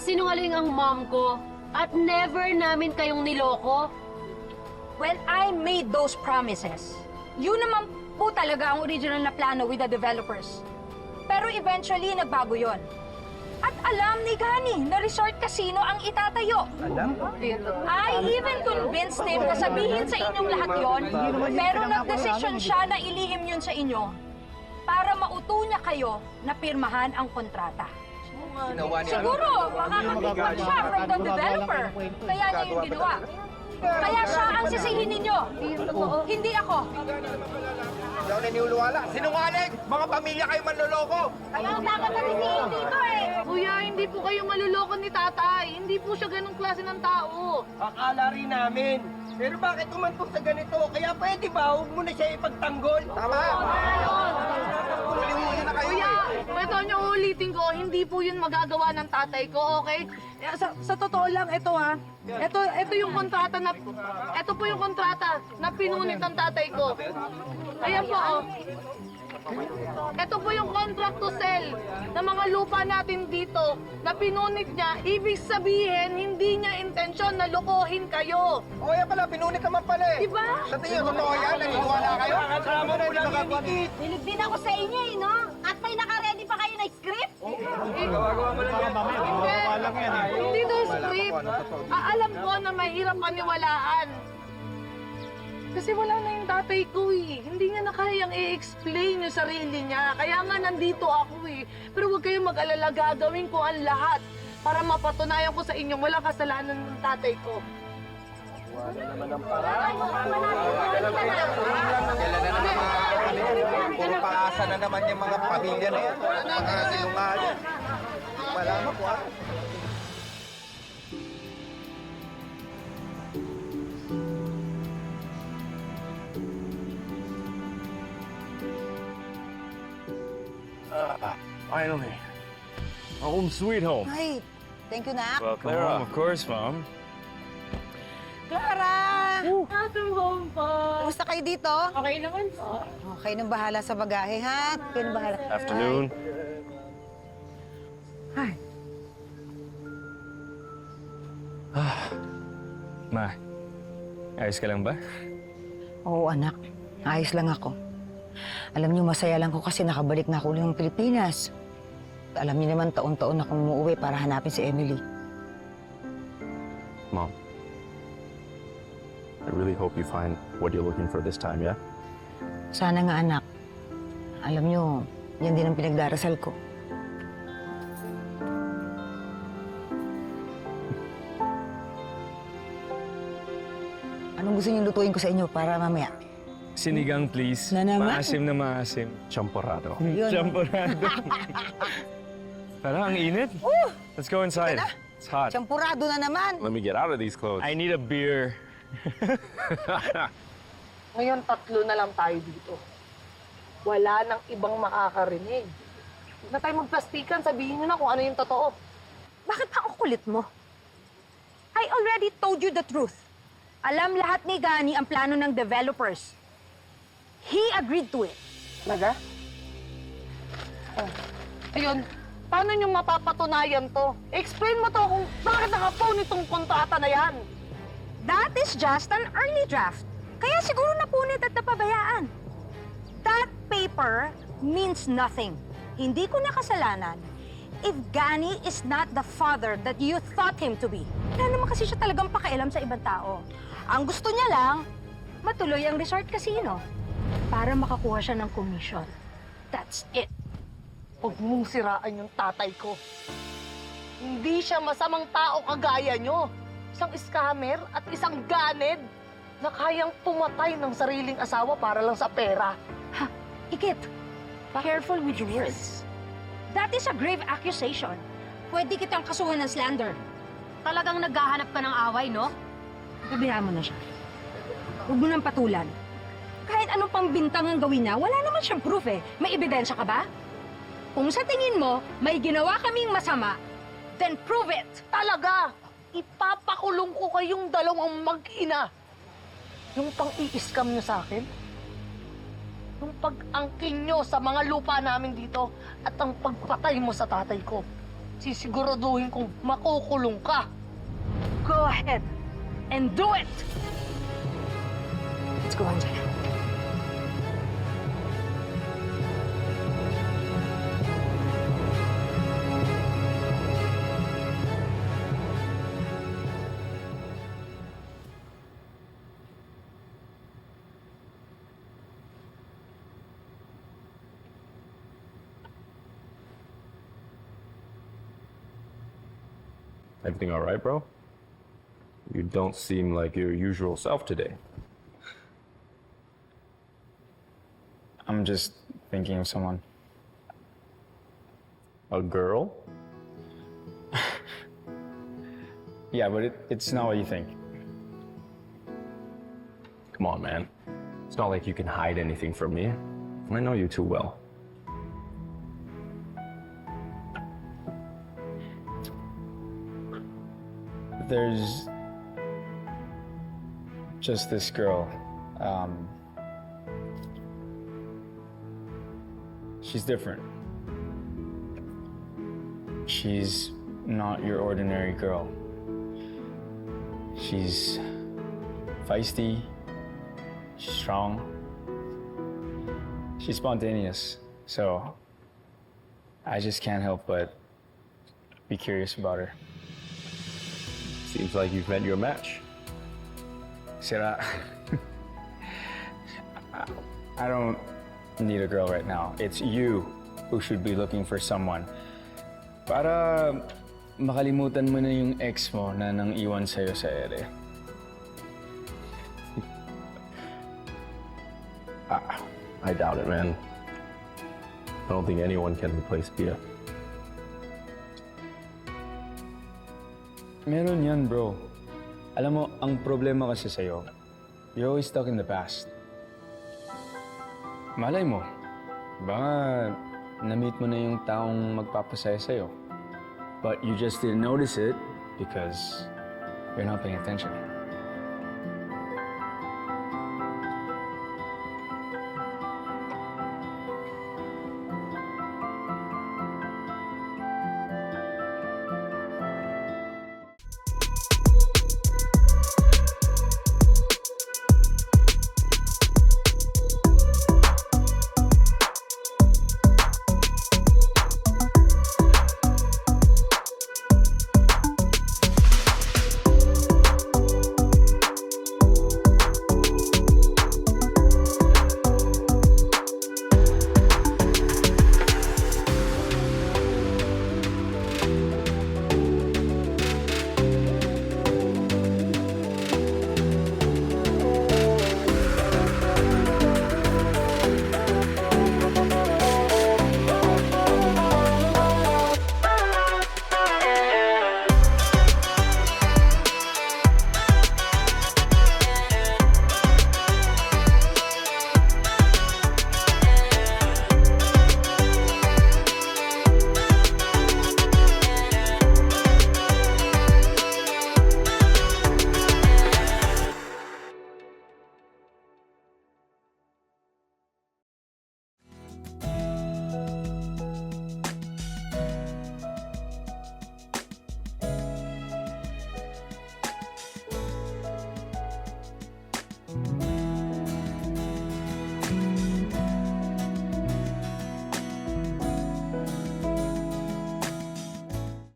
Sinungaling ang mom ko at never namin kayong niloko. When I made those promises, yun naman po talaga ang original na plano with the developers. Pero eventually, nagbago yon. At alam ni Gani na resort casino ang itatayo. I even convinced him na sabihin sa inyong lahat yon, pero nagdesisyon siya na ilihim yun sa inyo para mauto niya kayo na pirmahan ang kontrata. Siguro, makakapigman siya from the developer. Kaya niya yung ginawa. Kaya siya ang sisihin ninyo. Hindi ako. Hindi ako naniniwala. Sinungaling! Mga pamilya kayo manloloko! Kaya ang dapat natin dito eh. Kuya, hindi po kayo maluloko ni tatay. Hindi po siya ganong klase ng tao. Akala rin namin. Pero bakit umantok sa ganito? Kaya pwede ba, huwag mo na siya ipagtanggol? Tama! Huli-huli na kayo Kuya, eh! ito niyo ulitin ko, hindi po yun magagawa ng tatay ko, okay? Sa totoo lang, ito ha. Ito yung kontrata na, ito po yung kontrata na pinunit ng tatay ko. Ayan po, oh. Ito po yung contract to sell ng mga lupa natin dito na pinunit niya. Ibig sabihin, hindi niya intensyon na lokohin kayo. O kaya pala, pinunit naman pala eh! Diba? Sa tingin, totoo yan? Naniniwala kayo? Kasama mo lang inikit. Dinig din ako sa inyo eh, no? At may naka-ready pa kayo na script? Gawa-gawa mo lang yan. Hindi to script. Alam ko na mahirap paniwalaan. Kasi wala na yung tatay ko eh. Hindi niya na kayang i-explain yung sarili niya. Kaya nga nandito ako eh. Pero huwag kayong mag-alala, gagawin ko ang lahat para mapatunayan ko sa inyo walang kasalanan ng tatay ko. Kailan na naman puro paasa na naman yung mga pamilya na yan. Mga sinungaling. Wala mo po ah. Finally. Home sweet home. Ay, thank you na. Welcome home, of course, Mom. Clara! Welcome home po. Kumusta kayo dito? Okay naman po. Okay nang bahala sa bagahe, ha? Kayo nang bahala. Afternoon. Ay. Ma, ayos ka lang ba? Oo, anak. Ayos lang ako. Alam niyo, masaya lang ko kasi nakabalik na ako ng Pilipinas. Alam niyo naman, taon-taon akong umuwi para hanapin si Emily. Mom, I really hope you find what you're looking for this time, yeah? Sana nga, anak. Alam niyo, yan din ang pinagdarasal ko. Anong gusto niyong lutuin ko sa inyo para mamaya? Sinigang, please. Na naman? Maasim na maasim. Champorado. Yun. Champurado. Parang ang init. Let's go inside. It's hot. Champurado na naman! Let me get out of these clothes. I need a beer. Ngayon, 3 na lang tayo dito. Wala nang ibang makakarinig. Huwag na tayo magplastikan, sabihin niyo na kung ano yung totoo. Bakit ang kulit mo? I already told you the truth. Alam lahat ni Gani ang plano ng developers. He agreed to it. Talaga? Oh. Ayun, paano nyo mapapatunayan to? Explain mo to kung bakit nakapown itong kontrata na yan. That is just an early draft. Kaya siguro napunit at napabayaan. That paper means nothing. Hindi ko nakasalanan if Gani is not the father that you thought him to be. Wala naman kasi siya talagang pakialam sa ibang tao. Ang gusto niya lang, matuloy ang resort casino para makakuha siya ng commission. That's it. Huwag mong siraan yung tatay ko. Hindi siya masamang tao kagaya nyo. Isang scammer at isang ganid na kayang pumatay ng sariling asawa para lang sa pera. Ha, Ikit, careful with your words. That is a grave accusation. Pwede kitang kasuhan ng slander. Talagang naghahanap ka ng away, no? Pabayaan mo na siya. Huwag mo nang patulan. Kahit anong pambintang ang gawin niya, wala naman siyang proof eh. May ebidensya ka ba? Kung sa tingin mo, may ginawa kaming masama, then prove it! Talaga! Ipapakulong ko kayong dalawang mag-ina. Yung pang-i-scam nyo sa akin, yung pag-angkin nyo sa mga lupa namin dito, at ang pagpatay mo sa tatay ko. sisiguraduhin kong makukulong ka. Go ahead and do it! Let's go, Angela. Everything all right, bro? You don't seem like your usual self today. I'm just thinking of someone. A girl? Yeah, but it's not what you think. Come on, man. It's not like you can hide anything from me. I know you too well. There's just this girl. She's different. She's not your ordinary girl. She's feisty, she's strong, she's spontaneous. So I just can't help but be curious about her. Seems like you've met your match. Sira, I don't need a girl right now. It's you who should be looking for someone. Para makalimutan mo na yung ex mo na nang iwan sa'yo sa ere. I doubt it, man. I don't think anyone can replace Pia. Meron yan, bro. Alam mo, ang problema kasi sa'yo, you're always stuck in the past. Malay mo, baka na-meet mo na yung taong magpapasaya sa'yo. But you just didn't notice it because you're not paying attention.